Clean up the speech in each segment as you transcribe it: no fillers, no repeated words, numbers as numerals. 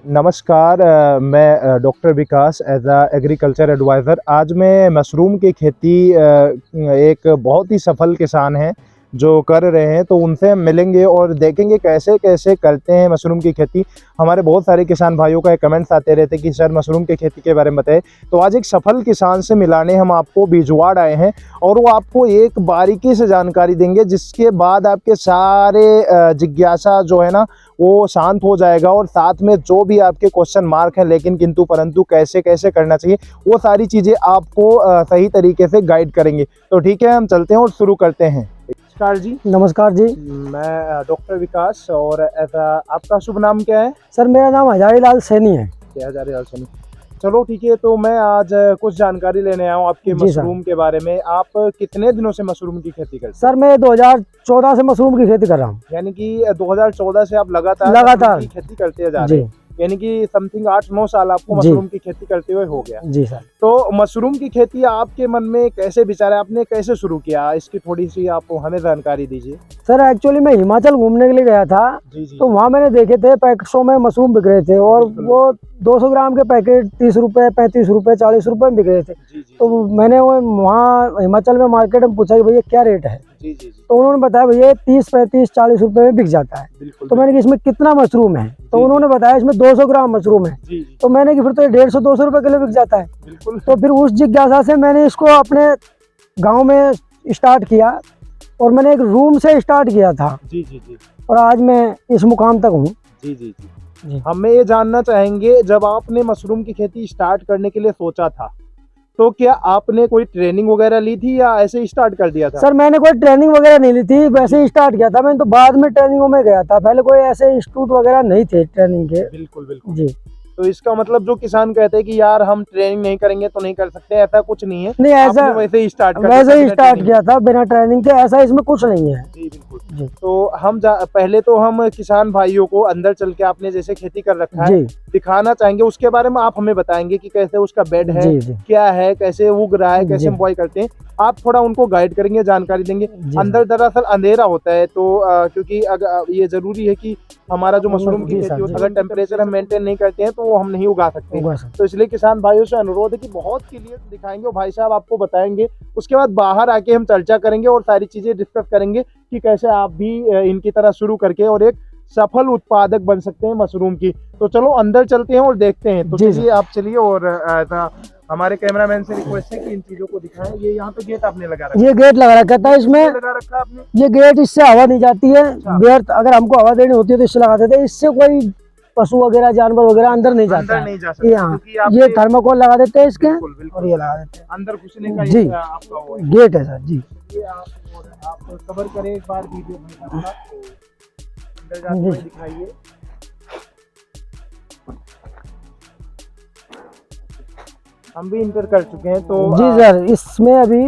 नमस्कार। मैं doctor Vikas as a agriculture adviser. आज मैं मशरूम की खेती एक बहुत ही सफल किसान हैं जो कर रहे हैं, तो उनसे हम मिलेंगे और देखेंगे कैसे कैसे करते हैं मशरूम की खेती। हमारे बहुत सारे किसान भाइयों का कमेंट्स आते रहते हैं कि सर मशरूम की खेती के बारे में बताएं। तो आज एक सफल किसान से मिलाने हम आपको बिजवाड़ आए हैं और वो आपको एक बारीकी से जानकारी देंगे, जिसके बाद आपके सारे जिज्ञासा जो है ना वो शांत हो जाएगा और साथ में जो भी आपके क्वेश्चन मार्क हैं लेकिन किंतु परंतु कैसे कैसे करना चाहिए वो सारी चीज़ें आपको सही तरीके से गाइड करेंगे। तो ठीक है, हम चलते हैं और शुरू करते हैं। नमस्कार जी। नमस्कार जी। मैं डॉक्टर विकास और ऐसा आपका शुभ नाम क्या है? सर मेरा नाम हजारीलाल सैनी है। हजारीलाल सैनी। चलो ठीक है, तो मैं आज कुछ जानकारी लेने आया हूँ आपके मशरूम के बारे में। आप कितने दिनों से मशरूम की खेती करते हैं? सर मैं 2014 से मशरूम की खेती कर रहा हूँ। यानी कि 2014 से आप लगातार की खेती करते जा रहे हैं, यानी कि समथिंग 8-9 साल आपको मशरूम की खेती करते हुए हो गया। जी सर। तो मशरूम की खेती आपके मन में कैसे विचार है, आपने कैसे शुरू किया, इसकी थोड़ी सी आप हमें जानकारी दीजिए। सर एक्चुअली मैं हिमाचल घूमने के लिए गया था। तो वहाँ मैंने देखे थे पैकेटों में मशरूम बिक रहे थे और वो 200 ग्राम के पैकेट 30 रुपए, 35 रुपए, 40 रुपए में बिक रहे थे। तो मैंने वहाँ हिमाचल में मार्केट में पूछा कि भैया क्या रेट है। तो उन्होंने बताया भैया 30, 35, 40 रुपए में बिक जाता है। तो मैंने कि इसमें कितना मशरूम है, तो उन्होंने बताया इसमें 200 ग्राम मशरूम है। तो मैंने कि फिर तो 150-200 रुपए किलो बिक जाता है। तो फिर उस जिज्ञासा से मैंने इसको अपने गांव में स्टार्ट किया और मैंने एक रूम से स्टार्ट किया था। और आज मैं इस मुकाम तक हूँ। जी। हमें ये जानना चाहेंगे, जब आपने मशरूम की खेती स्टार्ट करने के लिए सोचा था तो क्या आपने कोई ट्रेनिंग वगैरह ली थी या ऐसे ही स्टार्ट कर दिया था? सर मैंने कोई ट्रेनिंग वगैरह नहीं ली थी, वैसे ही स्टार्ट किया था मैंने। तो बाद में ट्रेनिंगों में गया था, पहले कोई ऐसे इंस्टीट्यूट वगैरह नहीं थे ट्रेनिंग के। बिल्कुल जी। तो इसका मतलब जो किसान कहते हैं कि यार हम ट्रेनिंग नहीं करेंगे तो नहीं कर सकते, ऐसा कुछ नहीं है। नहीं, ऐसा वैसे ही स्टार्ट किया था बिना ट्रेनिंग के, ऐसा इसमें कुछ नहीं है। जी बिल्कुल जी। तो हम पहले तो हम किसान भाइयों को अंदर चल के आपने जैसे खेती कर रखा है दिखाना चाहेंगे, उसके बारे में आप हमें बताएंगे कि कैसे उसका बेड है, क्या है, कैसे उग रहा है, कैसे हम बॉय करते हैं। आप थोड़ा उनको गाइड करेंगे, जानकारी देंगे। अंदर दरअसल अंधेरा होता है, तो क्योंकि अगर ये जरूरी है कि हमारा जो मशरूम की खेती होती है अगर टेम्परेचर हम मेंटेन नहीं करते हैं तो वो हम नहीं उगा सकते। तो इसलिए किसान भाइयों से अनुरोध है कि बहुत क्लियर दिखाएंगे और भाई साहब आपको बताएंगे। उसके बाद बाहर आके हम चर्चा करेंगे और सारी चीजें डिस्कस करेंगे कि कैसे आप भी इनकी तरह शुरू करके और एक सफल उत्पादक बन सकते हैं मशरूम की। तो चलो अंदर चलते हैं और देखते हैं। तो चलिए आप चलिए, और हमारे कैमरामैन से रिक्वेस्ट है कि इन चीजों को दिखाएं। ये यहाँ पे गेट आपने लगा रखा है? ये गेट लगा रखा था, इसमें लगा रखा आपने? ये गेट, इससे हवा नहीं जाती है। व्यर्थ अगर हमको हवा देनी होती है तो इससे लगा देते हैं। इससे कोई पशु वगैरह जानवर वगैरह अंदर नहीं जाता है। यहाँ ये थर्माकोल लगा देते हैं इसके और ये लगा देते हैं अंदर घुसने का। जी आपका वो गेट है सर जी। ये आप कवर करें एक बार वीडियो में, अंदर जाते हुए दिखाइए। हम भी इंटर कर चुके हैं। तो जी सर, इसमें अभी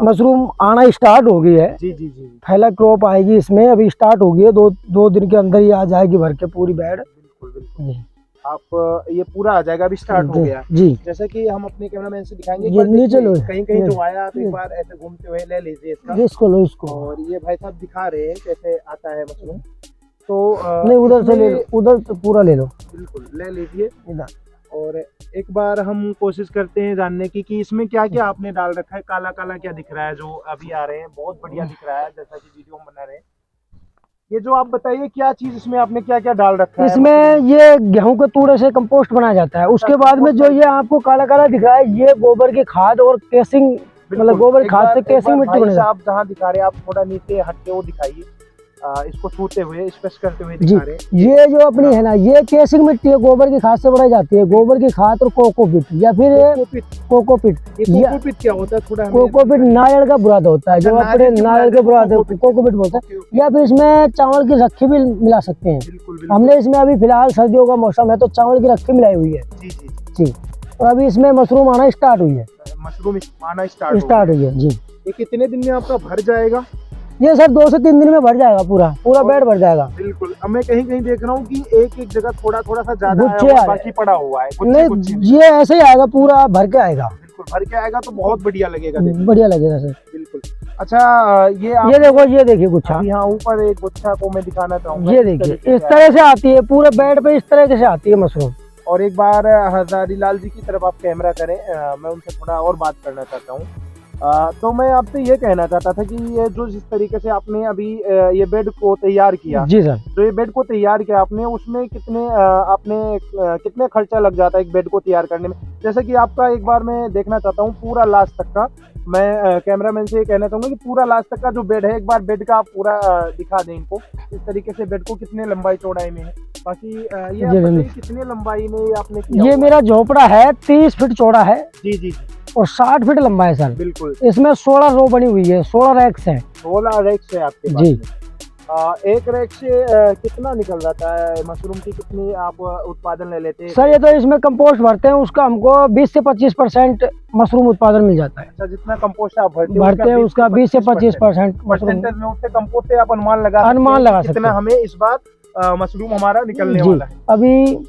मशरूम आना स्टार्ट हो गई है। जी। पहला क्रॉप आएगी इसमें, अभी स्टार्ट हो गई है। दो दिन के अंदर ही आ जाएगी भर के पूरी बेड। बिल्कुल जी। आप ये पूरा आ जाएगा, अभी स्टार्ट हो गया जी। जैसे कि हम अपने कैमरामैन से दिखाएंगे। ये नीचे लो, कहीं जो आया आप एक बार ऐसे घूमते हुए ले लीजिए इसको लो इसको। और ये भाई साहब दिखा रहे हैं कैसे आता है मशरूम। तो नहीं, उधर से ले लो, उधर से पूरा ले लो। बिल्कुल ले लीजिए इधर। और एक बार हम कोशिश करते हैं जानने की कि इसमें क्या क्या आपने डाल रखा है। काला काला क्या दिख रहा है जो अभी आ रहे हैं, बहुत बढ़िया दिख रहा है जैसा कि वीडियो में बना रहे हैं। ये जो आप बताइए क्या चीज इसमें आपने क्या क्या डाल रखा है? इसमें ये गेहूं के तूड़े से कंपोस्ट बनाया जाता है। उसके बाद में जो ये आपको काला काला दिख रहा है, ये गोबर की खाद और केसिंग, मतलब गोबर की खाद से केसिंग मिट्टी बनेगी। आप जहाँ दिखा रहे हैं आप थोड़ा नीचे हटके वो दिखाइए, इसको छूते हुए स्पर्श करते हुए दिखा रहे हैं। ये जो अपनी है ना, ये केसिंग मिट्टी है, गोबर की खाद से बनाई जाती है। गोबर की खाद और कोकोपीट या फिर कोकोपीट। कोकोपीट क्या होता है? थोड़ा कोकोपीट नारियल का बुराद होता है, जो अपने नारियल के बुराद कोकोपीट बोलते हैं। या फिर इसमें चावल की रखी भी मिला सकते हैं। हमने इसमें अभी फिलहाल सर्दियों का मौसम है तो चावल की रखी मिलाई हुई है। जी। और अभी इसमें मशरूम आना स्टार्ट हुई है। मशरूम आना स्टार्ट हुई है जी। ये कितने दिन में आपका भर जाएगा? ये सर 2 से 3 दिन में भर जाएगा, पूरा बेड भर जाएगा। बिल्कुल। अब मैं कहीं देख रहा हूँ कि एक जगह थोड़ा सा ज्यादा है, बाकी पड़ा हुआ है। नहीं, ये ऐसे ही आएगा, पूरा भर के आएगा। बिल्कुल भर के आएगा तो बहुत बढ़िया लगेगा। बढ़िया लगेगा सर। बिल्कुल। अच्छा ये देखो, ये देखिए गुच्छा, यहाँ ऊपर एक गुच्छा को मैं दिखाना चाहूंगा। ये देखिए इस तरह से आती है, पूरे बेड पे इस तरह से आती है मशरूम। और एक बार हजारी लाल जी की तरफ आप कैमरा करें, मैं उनसे थोड़ा और बात करना चाहता हूँ। तो मैं आपसे ये कहना चाहता था कि ये जो जिस तरीके से आपने अभी ये बेड को तैयार किया, जी सर, तो ये बेड को तैयार किया आपने, उसमें कितने आपने कितने खर्चा लग जाता है एक बेड को तैयार करने में? जैसे कि आपका एक बार मैं देखना चाहता हूँ पूरा लास्ट तक का, मैं कैमरामैन से ये कहना चाहूंगा कि पूरा लास्ट तक का जो बेड है, एक बार बेड का आप पूरा दिखा दें इनको, इस तरीके से बेड को कितने लंबाई चौड़ाई में है। बाकी ये आप बताइए कितने लंबाई में ये आपने किया? ये मेरा झोपड़ा है 30 फीट चौड़ा है जी जी, और 60 फीट लंबा है सर। बिल्कुल। इसमें 16 रो बनी हुई है, 16 रैक्स है। 16 रैक्स है आपके पास जी। में। एक रैक से कितना निकल जाता है मशरूम की, कितनी आप उत्पादन ले लेते हैं? सर ये तो इसमें कंपोस्ट भरते हैं, उसका हमको 20 से 25% मशरूम उत्पादन मिल जाता है। अच्छा, जितना कंपोस्ट आप भरते हैं उसका 20 से 25% मशरूम में उससे कंपोस्ट से आप अनुमान लगा सकते कितना हैं हमें इस बार मशरूम हमारा निकलने वाला है।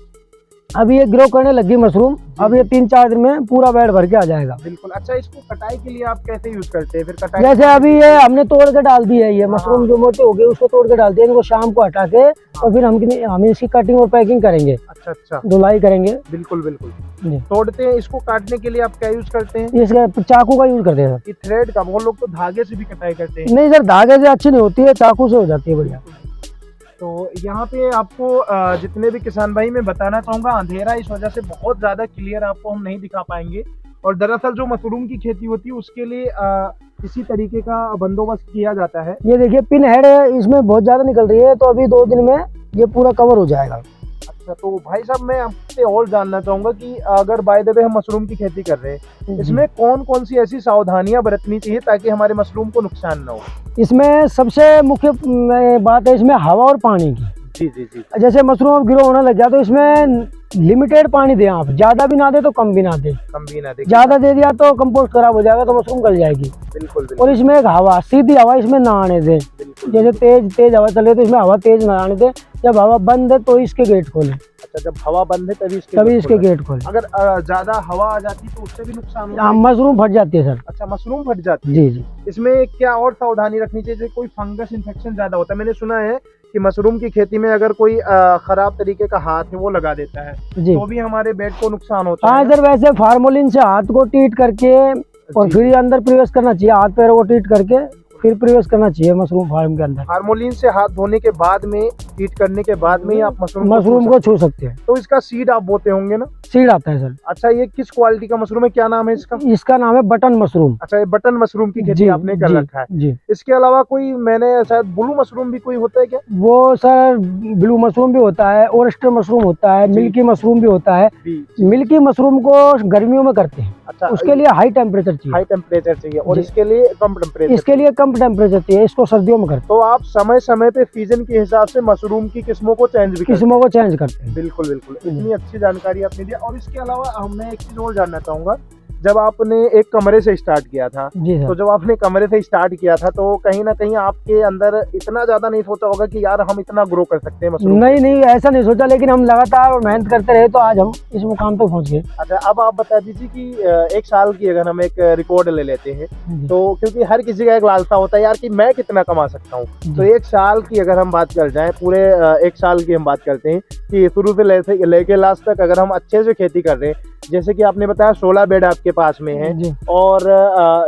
अभी ये ग्रो करने लगी मशरूम, अब ये 3-4 दिन में पूरा बेड भर के आ जाएगा। बिल्कुल। अच्छा, इसको कटाई के लिए आप कैसे यूज करते हैं फिर? कटाई जैसे अभी ये हमने तोड़ के डाल दी है, ये मशरूम जो मोटे हो गए उसको तोड़ के डाल दिया, इनको शाम को हटा के और फिर हम इसकी कटिंग और पैकिंग करेंगे। अच्छा अच्छा, धुलाई करेंगे। बिल्कुल बिल्कुल। तोड़ते हैं, इसको काटने के लिए आप क्या यूज करते हैं? इसका चाकू का यूज करते हैं सर। थ्रेड का? वो लोग तो धागे से भी कटाई करते हैं। नहीं सर, धागे से अच्छी नहीं होती है, चाकू से हो जाती है बढ़िया। तो यहाँ पे आपको जितने भी किसान भाई मैं बताना चाहूँगा, अंधेरा इस वजह से बहुत ज़्यादा क्लियर आपको हम नहीं दिखा पाएंगे। और दरअसल जो मशरूम की खेती होती है उसके लिए इसी तरीके का बंदोबस्त किया जाता है। ये देखिए पिन हेड है, इसमें बहुत ज़्यादा निकल रही है, तो अभी 2 दिन में ये पूरा कवर हो जाएगा। अच्छा, तो भाई साहब मैं आपसे और जानना चाहूँगा कि अगर बाय द वे हम मशरूम की खेती कर रहे हैं, इसमें कौन कौन सी ऐसी सावधानियां बरतनी चाहिए ताकि हमारे मशरूम को नुकसान ना हो? इसमें सबसे मुख्य बात है इसमें हवा और पानी की। जी जी जी। जैसे मशरूम ग्रो होने लग गया तो इसमें लिमिटेड पानी दें, आप ज्यादा भी ना दे तो कम भी ना दे। कम भी ना दे, ज्यादा दे दिया तो कंपोस्ट खराब हो जाएगा, तो मशरूम गल जाएगी। बिल्कुल। और इसमें एक हवा, सीधी हवा इसमें ना आने दे। जैसे तेज हवा चले तो इसमें हवा तेज ना आने दे। जब हवा बंद है तो इसके गेट खोले। अच्छा, जब हवा बंद है तभी इसके गेट खोले। अगर ज्यादा हवा आ जाती तो उससे भी नुकसान होता है? मशरूम फट जाती है सर। अच्छा, मशरूम फट जाती है। जी जी। इसमें क्या और सावधानी रखनी चाहिए? कोई फंगस इन्फेक्शन ज्यादा होता है, मैंने सुना है कि मशरूम की खेती में अगर कोई खराब तरीके का हाथ है वो लगा देता है तो भी हमारे बेड को नुकसान होता है। हाँ सर, वैसे फार्मोलिन से हाथ को ट्रीट करके और फिर अंदर प्रवेश करना चाहिए, हाथ पैरों को ट्रीट करके फिर प्रवेश करना चाहिए मशरूम फार्म के अंदर। फार्मोलिन से हाथ धोने के बाद में, ट्रीट करने के बाद में ही आप मशरूम को छू सकते हैं। तो इसका सीड आप बोते होंगे ना? सीड आता है सर। अच्छा, ये किस क्वालिटी का मशरूम है, क्या नाम है इसका? इसका नाम है बटन मशरूम। अच्छा, ये बटन मशरूम की खेती आपने कर रखा है जी। इसके अलावा कोई, मैंने शायद ब्लू मशरूम भी कोई होता है क्या? वो सर ब्लू मशरूम भी होता है, ओयस्टर मशरूम होता है, मिल्की मशरूम भी होता है। मिल्की मशरूम को गर्मियों में करते हैं। अच्छा, उसके लिए हाई टेम्परेचर चाहिए और इसके लिए कम टेम्परेचर चाहिए, इसको सर्दियों में करते। तो आप समय समय पे सीजन के हिसाब से मशरूम की किस्मों को चेंज करते हैं। बिल्कुल बिल्कुल, इतनी अच्छी जानकारी आपने दी। और इसके अलावा मैं एक चीज और जानना चाहूंगा, जब आपने एक कमरे से स्टार्ट किया था, तो जब आपने कमरे से स्टार्ट किया था तो कहीं ना कहीं आपके अंदर इतना ज्यादा नहीं सोचा होगा कि यार हम इतना ग्रो कर सकते हैं मशरूम? नहीं, ऐसा नहीं सोचा, लेकिन हम लगातार मेहनत करते रहे तो आज हम इस मुकाम तक पहुंच गए। अच्छा, अब आप बता दीजिए कि एक साल की अगर हम एक रिकॉर्ड ले लेते हैं तो, क्योंकि हर किसी का एक लालसा होता है यार कि मैं कितना कमा सकता हूँ, तो एक साल की अगर हम बात कर जाए, पूरे एक साल की हम बात करते हैं कि शुरू से लेके लास्ट तक अगर हम अच्छे से खेती कर रहे हैं, जैसे कि आपने बताया 16 बेड आपके पास में है और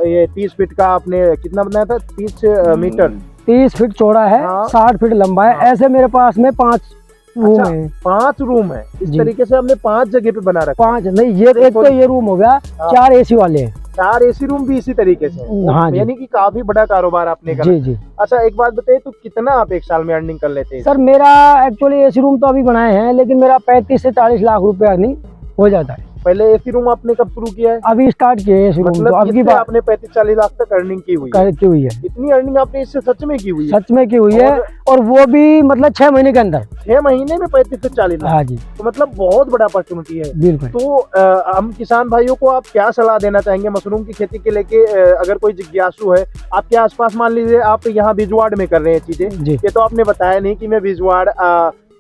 ये 30 फीट का आपने कितना बनाया था? 30 मीटर, 30 फीट चौड़ा है। हाँ। 60 फीट लंबा है। हाँ। ऐसे मेरे पास में 5 रूम है। 5 रूम है। इस तरीके से हमने 5 जगह पे बना रखा। 5 नहीं, ये एक तो ये रूम हो गया। हाँ। 4 एसी वाले हैं। 4 एसी रूम भी इसी तरीके से। हाँ, यानी कि काफी बड़ा कारोबार आपने करा। जी। अच्छा, एक बात बताइए, तो कितना आप एक साल में अर्निंग कर लेते हैं? सर मेरा एक्चुअली एसी रूम तो अभी बनाए हैं, लेकिन मेरा 35 से 40 लाख रुपए अर्निंग हो जाता है। पहले एसी रूम आपने कब शुरू किया है? अभी स्टार्ट किया है एसी रूम। मतलब अब की बात आपने 35-40 लाख तक अर्निंग की हुई है। इतनी अर्निंग आपने इससे सच में की हुई है? सच में की हुई है, और वो भी मतलब 6 महीने के अंदर। 6 महीने में 35 से 40 लाख? हाँ जी। तो मतलब बहुत बड़ा अपॉर्चुनिटी है। बिल्कुल। तो हम किसान भाइयों को आप क्या सलाह देना चाहेंगे मशरूम की खेती के लेके? अगर कोई जिज्ञासु है, आपके आसपास मान लीजिए आप यहाँ बिजवाड़ में कर रहे हैं चीजें, ये तो आपने बताया नहीं कि मैं बिजवाड़,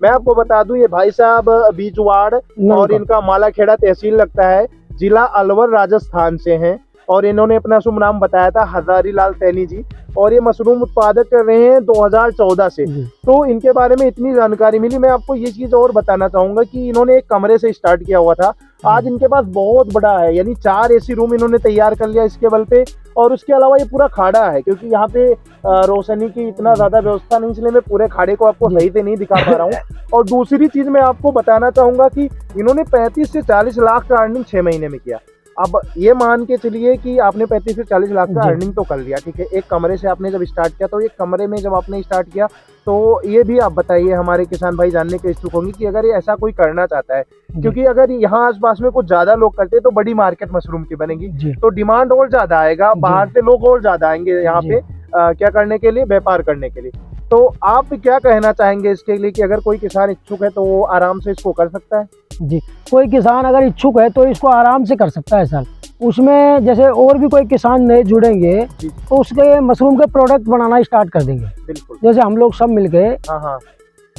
मैं आपको बता दूं ये भाई साहब बीजवाड़ और इनका मालाखेड़ा तहसील लगता है, जिला अलवर राजस्थान से हैं। और इन्होंने अपना शुभ नाम बताया था हजारी लाल सैनी जी, और ये मशरूम उत्पादक कर रहे हैं 2014 से। तो इनके बारे में इतनी जानकारी मिली। मैं आपको ये चीज और बताना चाहूंगा कि इन्होंने एक कमरे से स्टार्ट किया हुआ था, आज इनके पास बहुत बड़ा है, यानी 4 एसी रूम इन्होंने तैयार कर लिया इसके बल पे। और उसके अलावा ये पूरा खाड़ा है, क्योंकि यहाँ पे रोशनी की इतना ज्यादा व्यवस्था नहीं, इसलिए मैं पूरे खाड़े को आपको सही से नहीं दिखा पा रहा हूँ। और दूसरी चीज मैं आपको बताना चाहूंगा कि इन्होंने 35 से 40 लाख का अर्निंग 6 महीने में किया। अब ये मान के चलिए कि आपने 35 से 40 लाख का अर्निंग तो कर लिया, ठीक है, एक कमरे से आपने जब स्टार्ट किया। तो एक कमरे में जब आपने स्टार्ट किया, तो ये भी आप बताइए, हमारे किसान भाई जानने के इच्छुक होंगे कि अगर ये ऐसा कोई करना चाहता है, क्योंकि अगर यहाँ आसपास में कुछ ज्यादा लोग करते हैं तो बड़ी मार्केट मशरूम की बनेगी, तो डिमांड और ज्यादा आएगा, बाहर से लोग और ज्यादा आएंगे यहाँ पे क्या करने के लिए, व्यापार करने के लिए। तो आप क्या कहना चाहेंगे इसके लिए कि अगर कोई किसान इच्छुक है तो वो आराम से इसको कर सकता है? जी, कोई किसान अगर इच्छुक है तो इसको आराम से कर सकता है सर। उसमें जैसे और भी कोई किसान नए जुड़ेंगे तो उसके मशरूम के प्रोडक्ट बनाना स्टार्ट कर देंगे। बिल्कुल। जैसे हम लोग सब मिलके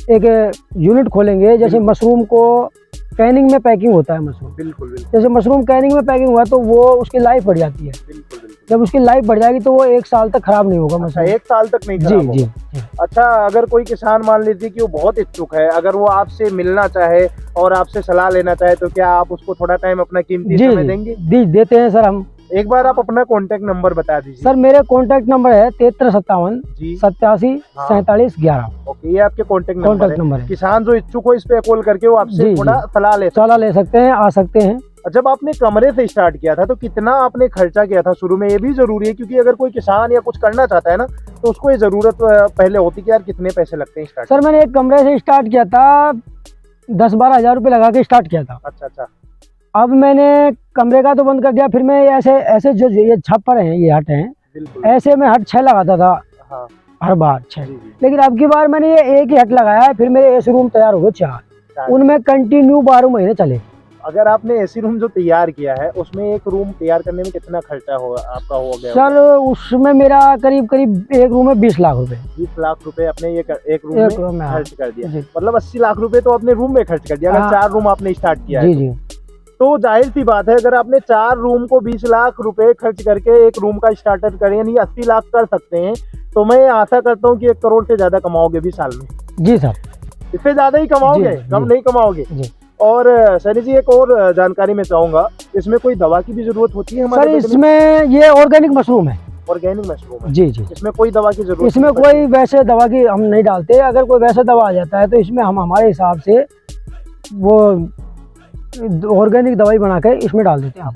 एक यूनिट खोलेंगे, जैसे मशरूम को कैनिंग में पैकिंग होता है मशरूम। बिल्कुल बिल्कुल। जैसे मशरूम कैनिंग में पैकिंग हुआ तो वो उसकी लाइफ बढ़ जाती है। बिल्कुल बिल्कुल। जब उसकी लाइफ बढ़ जाएगी तो वो 1 साल तक खराब नहीं होगा मशरूम। 1 साल तक नहीं खराब होगा। अच्छा, अगर कोई किसान मान लीजिए कि वो बहुत इच्छुक है, अगर वो आपसे मिलना चाहे और आपसे सलाह लेना चाहे, तो क्या आप उसको थोड़ा टाइम अपना कीमती समय देंगे? जी देते हैं सर हम। एक बार आप अपना कॉन्टेक्ट नंबर बता दीजिए। सर मेरे कॉन्टेक्ट नंबर है 7357 87 47 11। ओके, ये आपके कॉन्टेक्ट नंबर है। किसान जो इच्छुक हो इस पे कॉल करके वो आपसे थोड़ा सलाह ले सकते हैं, आ सकते हैं। जब आपने कमरे से स्टार्ट किया था तो कितना आपने खर्चा किया था शुरू में? ये भी जरूरी है, क्योंकि अगर कोई किसान या कुछ करना चाहता है ना, तो उसको ये जरूरत पहले होती कि यार कितने पैसे लगते हैं स्टार्ट? सर मैंने एक कमरे से स्टार्ट किया था, 10-12 हज़ार रुपये लगा के स्टार्ट किया था। अच्छा। अब मैंने कमरे का तो बंद कर दिया, फिर मैं ऐसे जो ये छप्पर हैं, ये हट हैं, ऐसे में हट 6 लगाता था हर बार 6। लेकिन अब की बार मैंने ये एक ही हट लगाया है, फिर मेरे एसी रूम तैयार हो गए 4, उनमें कंटिन्यू 12 महीने चले। अगर आपने एसी रूम जो तैयार किया है उसमें एक रूम तैयार करने में कितना खर्चा आपका हो गया? सर उसमें मेरा करीब एक रूम में 20 लाख रुपए। 20 लाख रुपए आपने एक रूम में खर्च कर दिया, मतलब 80 लाख रुपए तो आपने रूम में खर्च कर दिया। अगर 4 रूम आपने स्टार्ट किया है जी। तो जाहिर सी बात है, अगर आपने 4 रूम को 20 लाख रुपए खर्च करके एक रूम का स्टार्टर करें, यानी 80 लाख कर सकते हैं, तो मैं आशा करता हूँ कि 1 करोड़ से ज्यादा कमाओगे 20 साल में। जी सर, इससे ज्यादा ही कमाओगे, कम नहीं कमाओगे। और सनी जी एक और जानकारी मैं चाहूंगा, इसमें कोई दवा की भी जरूरत होती है हमारे? सर इसमें ये ऑर्गेनिक मशरूम है। ऑर्गेनिक मशरूम है? जी। इसमें कोई दवा की जरूरत? इसमें कोई वैसे दवा की हम नहीं डालते। अगर कोई वैसे दवा आ जाता है तो इसमें हम हमारे हिसाब से वो ऑर्गेनिक दवाई बना के इसमें डाल देते हैं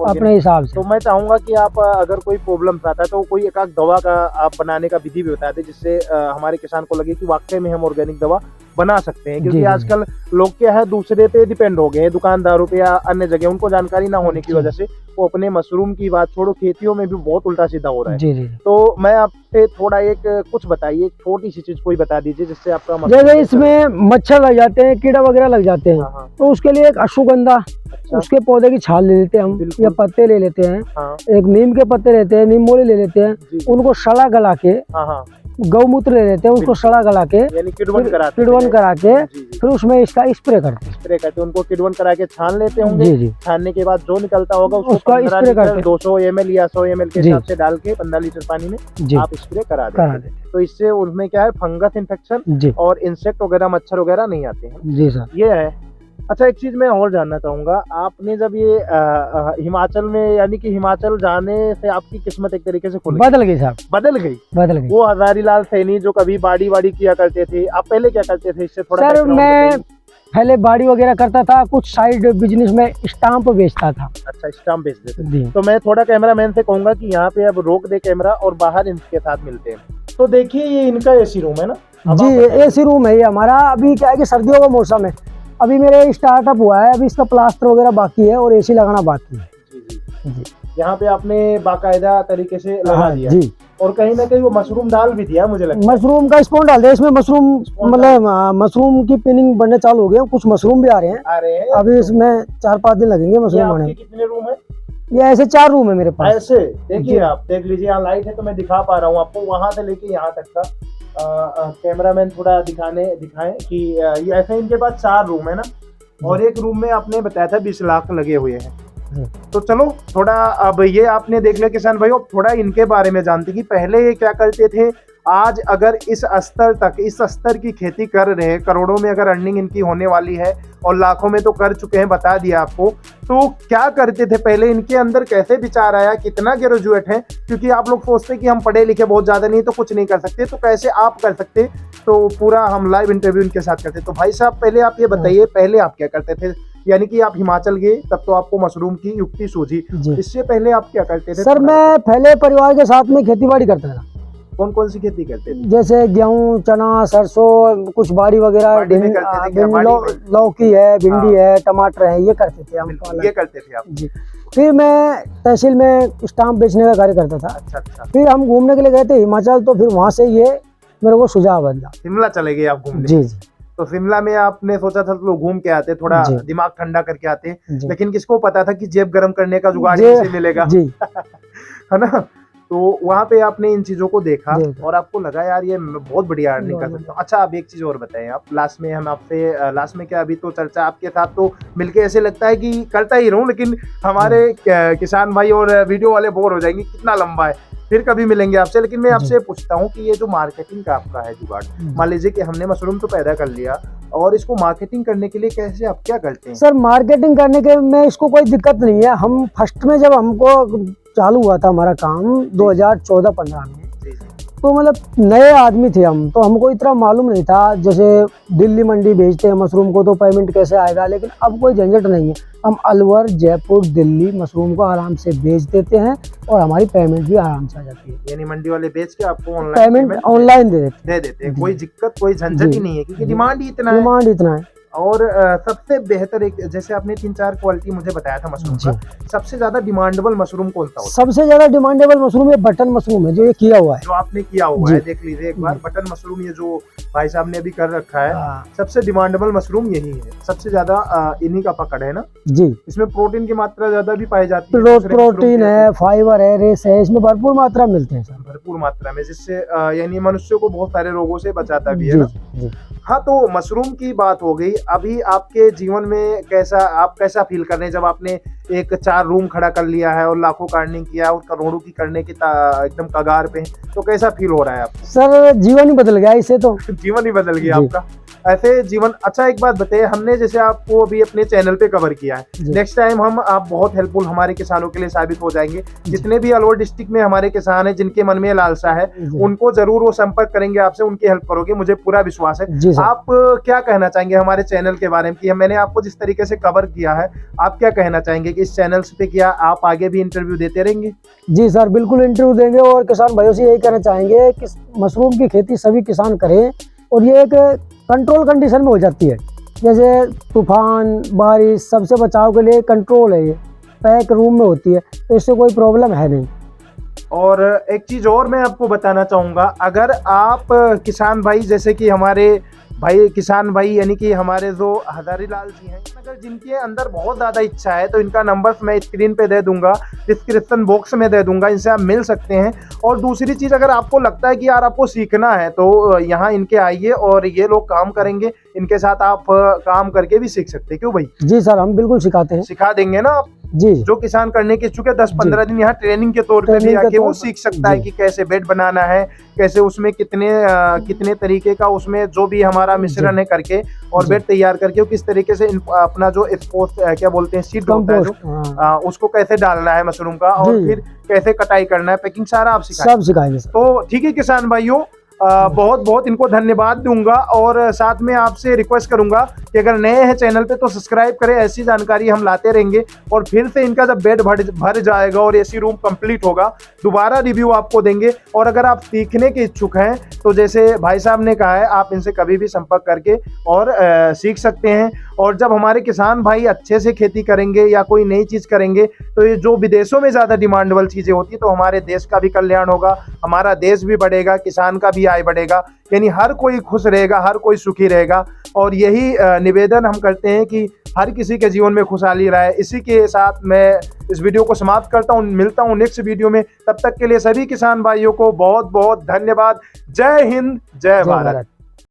अपने हिसाब से। तो मैं चाहूंगा कि आप अगर कोई प्रॉब्लम आता है तो कोई एक दवा का आप बनाने का विधि भी बता दें, जिससे हमारे किसान को लगे कि वाकई में हम ऑर्गेनिक दवा बना सकते हैं। क्योंकि आजकल लोग क्या है, दूसरे पे डिपेंड हो गए हैं, दुकानदारों पे या अन्य जगह, उनको जानकारी ना होने की वजह से वो अपने मशरूम की बात छोड़ो, खेतियों में भी बहुत उल्टा सीधा हो रहा है। जी। तो मैं आपसे थोड़ा कुछ बताइए, छोटी सी चीज कोई बता दीजिए जिससे आपका जैसे इसमें मच्छर लग जाते हैं, कीड़ा वगैरह लग जाते हैं, तो उसके लिए एक अश्वगंधा, उसके पौधे की छाल ले लेते हैं हम, या पत्ते ले लेते हैं, एक नीम के पत्ते लेते हैं, नीम मोली ले लेते हैं, उनको सड़ा गला के, गौमूत्र ले लेते हैं, उसको सड़ा गला के, किडवन करा के फिर उसमें इसका स्प्रे करते उनको किडवन करा के छान लेते होंगे। जी। छानने के बाद जो निकलता होगा उसको स्प्रे करते 200 ml या 100 ml के हिसाब से डाल के 15 लीटर पानी में आप स्प्रे करा देते। तो इससे उनमें क्या है, फंगस इन्फेक्शन और इंसेक्ट वगैरह, मच्छर वगैरह नहीं आते हैं। जी सर, ये है। अच्छा, एक चीज मैं और जानना चाहूंगा, आपने जब ये हिमाचल में, यानी कि हिमाचल जाने से आपकी किस्मत एक तरीके से बदल गई साहब? बदल गई। वो हजारी लाल सैनी जो कभी बाड़ी किया करते थे, आप पहले क्या करते थे? इससे थोड़ा सर मैं पहले बाड़ी वगैरह करता था, कुछ साइड बिजनेस में स्टाम्प बेचता था। अच्छा, स्टाम्प बेचते थे। तो मैं थोड़ा कैमरामैन से कहूंगा कि यहाँ पे अब रोक दे कैमरा और बाहर इनके साथ मिलते हैं। तो देखिए, ये इनका एसी रूम है ना? जी, एसी रूम है ये हमारा। अभी क्या है कि सर्दियों का मौसम है, अभी मेरे स्टार्टअप हुआ है, अभी इसका प्लास्टर वगैरह बाकी है और एसी लगाना बाकी है। जी। यहाँ पे आपने बाकायदा तरीके से लगा दिया। जी। और कहीं ना कहीं वो मशरूम डाल भी दिया, मुझे लगता है मशरूम का स्पॉन डाल दिया इसमें। मशरूम मतलब मशरूम की पिनिंग बनने चालू हो गई, कुछ मशरूम भी आ रहे हैं। अभी इसमें 4-5 दिन लगेंगे मशरूम आने। कितने रूम है? ये ऐसे 4 रूम है मेरे पास। ऐसे देखिए, आप देख लीजिए, यहाँ लाइट है तो मैं दिखा पा रहा हूँ आपको, वहां से लेके यहाँ तक का। कैमरामैन थोड़ा दिखाएं कि ये ऐसे इनके पास 4 रूम है ना, और एक रूम में आपने बताया था 20 लाख लगे हुए हैं। तो चलो थोड़ा अब ये आपने देख लिया किसान भाइयों, थोड़ा इनके बारे में जानते कि पहले ये क्या करते थे, आज अगर इस स्तर की खेती कर रहे हैं, करोड़ों में अगर अर्निंग इनकी होने वाली है और लाखों में तो कर चुके हैं, बता दिया आपको। तो क्या करते थे पहले, इनके अंदर कैसे विचार आया, कितना ग्रेजुएट है, क्योंकि आप लोग सोचते हैं कि हम पढ़े लिखे बहुत ज्यादा नहीं तो कुछ नहीं कर सकते, तो कैसे आप कर सकते, तो पूरा हम लाइव इंटरव्यू इनके साथ करते। तो भाई साहब पहले आप ये बताइए, पहले आप क्या करते थे, यानी कि आप हिमाचल गए तब तो आपको मशरूम की युक्ति सूझी, इससे पहले आप क्या करते थे? सर मैं पहले परिवार के साथ में खेती बाड़ी करता था। कौन कौन सी खेती करते थे? जैसे गेहूं, चना, सरसों, कुछ बाड़ी वगैरह, लौकी है, भिंडी है, टमाटर है, ये करते थे हम। ये करते थे आप जी। फिर मैं तहसील में स्टाम्प बेचने का कार्य करता था। अच्छा। फिर हम घूमने के लिए गए थे हिमाचल, तो फिर वहाँ से ये मेरे को सुझाव बना, शिमला चले गए आप घूमने। जी। तो शिमला में आपने सोचा था तो घूम के आते, थोड़ा दिमाग ठंडा करके आते, लेकिन किसको पता था कि जेब गर्म करने का जुगाड़ से मिलेगा जी। है ना? तो वहाँ पे आपने इन चीजों को देखा और आपको लगा यार ये बहुत बढ़िया अर्निंग कर सकता हूँ। अच्छा, आप एक चीज और बताएं, आप लास्ट में हम आपसे लास्ट में क्या, अभी तो चर्चा आपके साथ तो मिलके ऐसे लगता है कि करता ही रहूं, लेकिन हमारे किसान भाई और वीडियो वाले बोर हो जाएंगे, कितना लंबा है, फिर कभी मिलेंगे आपसे। लेकिन मैं आपसे पूछता हूँ कि ये जो मार्केटिंग का आपका है जुगाड़, मान लीजिए कि हमने मशरूम तो पैदा कर लिया और इसको मार्केटिंग करने के लिए कैसे आप क्या करते हैं? सर मार्केटिंग करने के में इसको कोई दिक्कत नहीं है। हम फर्स्ट में जब हमको चालू हुआ था हमारा काम 2014-15 में, तो मतलब नए आदमी थे हम, तो हमको इतना मालूम नहीं था। जैसे दिल्ली मंडी भेजते हैं मशरूम को तो पेमेंट कैसे आएगा, लेकिन अब कोई झंझट नहीं है। हम अलवर, जयपुर, दिल्ली मशरूम को आराम से बेच देते हैं और हमारी पेमेंट भी आराम से आ जाती है। यानी मंडी वाले बेच के आपको ऑनलाइन पेमेंट ऑनलाइन दे देते हैं। कोई दिक्कत, कोई झंझट ही नहीं है, क्योंकि डिमांड ही इतना है। और सबसे बेहतर एक, जैसे आपने 3-4 क्वालिटी मुझे बताया था मशरूम का, सबसे ज्यादा डिमांडेबल मशरूम कौन सा होता है? सबसे ज्यादा डिमांडेबल मशरूम है बटन मशरूम है, जो ये किया हुआ है, जो आपने किया हुआ है, देख लीजिए एक बार बटन मशरूम, ये जो भाई साहब ने अभी कर रखा है, सबसे डिमांडेबल मशरूम यही है, सबसे ज्यादा इन्हीं का पकड़ है ना जी। इसमें प्रोटीन की मात्रा ज्यादा भी पाई जाती है, प्रोटीन है, फाइबर है, रेस है, इसमें भरपूर मात्रा मिलते हैं सर, भरपूर मात्रा में, जिससे यानी मनुष्य को बहुत सारे रोगों से बचाता भी है ना। हाँ, तो मशरूम की बात हो गई। अभी आपके जीवन में कैसा फील कर रहे हैं, जब आपने एक 4 रूम खड़ा कर लिया है और लाखों का अर्निंग किया और करोड़ों की करने की एकदम कगार पे, तो कैसा फील हो रहा है आपको? सर जीवन ही बदल गया इससे तो। जीवन ही बदल गया आपका, ऐसे जीवन। अच्छा, एक बात बताइए, हमने जैसे आपको अभी अपने चैनल पे कवर किया है, नेक्स्ट टाइम आप बहुत हेल्पफुल हमारे किसानों के लिए साबित हो जाएंगे। जितने भी अलवर डिस्ट्रिक्ट में हमारे किसान हैं जिनके मन में लालसा है, उनको जरूर वो संपर्क करेंगे आपसे, उनकी हेल्प करोगे, मुझे पूरा विश्वास है। आप क्या कहना चाहेंगे हमारे चैनल के बारे में, कि मैंने आपको जिस तरीके से कवर किया है, आप क्या कहना चाहेंगे कि इस चैनल पे क्या आप आगे भी इंटरव्यू देते रहेंगे? जी सर, बिल्कुल इंटरव्यू देंगे, और किसान भाइयों से यही कहना चाहेंगे कि मशरूम की खेती सभी किसान करें, और ये एक कंट्रोल कंडीशन में हो जाती है। जैसे तूफान, बारिश, सबसे बचाव के लिए कंट्रोल है, ये पैक रूम में होती है, तो इससे कोई प्रॉब्लम है नहीं। और एक चीज और मैं आपको बताना चाहूंगा, अगर आप किसान भाई, जैसे कि हमारे भाई किसान भाई यानी कि हमारे जो हजारी लाल जी हैं, अगर जिनके अंदर बहुत ज़्यादा इच्छा है तो इनका नंबर मैं स्क्रीन पे दे दूंगा, डिस्क्रिप्शन बॉक्स में दे दूंगा, इनसे आप मिल सकते हैं। और दूसरी चीज़, अगर आपको लगता है कि यार आपको सीखना है तो यहाँ इनके आइए और ये लोग काम करेंगे, इनके साथ आप काम करके भी सीख सकते हैं। क्यों भाई? जी सर, हम बिल्कुल सिखाते हैं, सिखा देंगे ना आप जी। जो किसान करने के इच्छुक है 10-15 दिन यहाँ ट्रेनिंग के तौर पे भी आके वो सीख सकता है कि कैसे बेड बनाना है, कैसे उसमें कितने तरीके का उसमें जो भी हमारा मिश्रण है करके और बेड तैयार करके वो किस तरीके से अपना जो क्या बोलते हैं सीड होता है जो उसको कैसे डालना है मशरूम का, और फिर कैसे कटाई करना है, पैकिंग सारा आप सिखाएंगे। तो ठीक है किसान भाइयों, बहुत बहुत इनको धन्यवाद दूंगा, और साथ में आपसे रिक्वेस्ट करूंगा कि अगर नए हैं चैनल पे तो सब्सक्राइब करें, ऐसी जानकारी हम लाते रहेंगे। और फिर से इनका जब बेड भर जाएगा और एसी रूम कंप्लीट होगा, दोबारा रिव्यू आपको देंगे। और अगर आप सीखने के इच्छुक हैं तो जैसे भाई साहब ने कहा है, आप इनसे कभी भी संपर्क करके और सीख सकते हैं। और जब हमारे किसान भाई अच्छे से खेती करेंगे या कोई नई चीज़ करेंगे, तो ये जो विदेशों में ज़्यादा डिमांडेबल चीज़ें होती है, तो हमारे देश का भी कल्याण होगा, हमारा देश भी बढ़ेगा, किसान का भी आय बढ़ेगा, यानी हर कोई खुश रहेगा, हर कोई सुखी रहेगा। और यही निवेदन हम करते हैं कि हर किसी के जीवन में खुशहाली रहे। इसी के साथ मैं इस वीडियो को समाप्त करता हूँ, मिलता हूँ नेक्स्ट वीडियो में। तब तक के लिए सभी किसान भाइयों को बहुत बहुत धन्यवाद। जय हिंद, जय भारत।